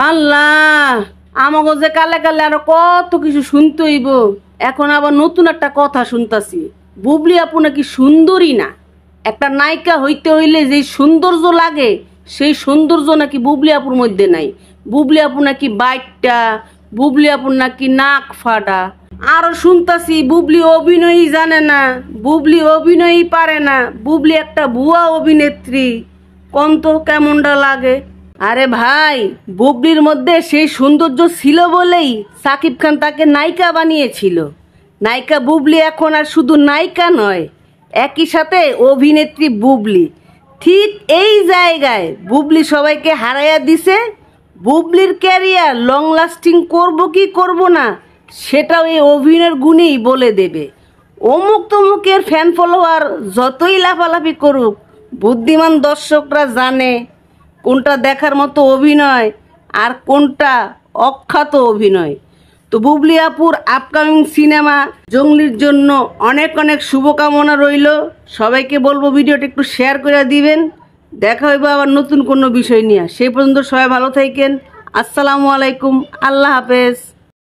আল্লাহ, আমাকে যে কালে কালে আরো কত কিছু শুনতে হইব। এখন আবার নতুন একটা কথা শুনতাছি, বুবলি আপু নাকি সুন্দরী না। একটা নায়িকা হইতে হইলে যে সৌন্দর্য লাগে সেই সৌন্দর্য নাকি বুবলি আপুর মধ্যে নাই। বুবলি আপু নাকি বাইটটা, বুবলি আপুর নাকি নাক ফাটা। আরো শুনতাছি বুবলি অভিনয়ই জানে না, বুবলি অভিনয়ই পারে না, বুবলি একটা ভুয়া অভিনেত্রী। কোন তো কেমনটা লাগে। আরে ভাই, বুবলির মধ্যে সেই সৌন্দর্য ছিল বলেই সাকিব খান তাকে নায়িকা বানিয়েছিল। নায়িকা বুবলি এখন আর শুধু নায়িকা নয়, একই সাথে অভিনেত্রী বুবলি। ঠিক এই জায়গায় বুবলি সবাইকে হারাইয়া দিছে। বুবলির ক্যারিয়ার লং লাস্টিং করব কি করব না সেটাও এই অভিনয়ের গুণেই বলে দেবে। অমুক তমুকের ফ্যান ফলোয়ার যতই লাফালাফি করুক, বুদ্ধিমান দর্শকরা জানে কোনটা দেখার মতো অভিনয় আর কোনটা অখ্যাত অভিনয়। তো বুবলি আপুর আপকামিং সিনেমা জঙ্গলির জন্য অনেক অনেক শুভকামনা রইল। সবাইকে বলবো ভিডিওটা একটু শেয়ার করে দিবেন। দেখা হইব আবার নতুন কোনো বিষয় নিয়ে। সেই পর্যন্ত সবাই ভালো থাকেন। আসসালামু আলাইকুম, আল্লাহ হাফেজ।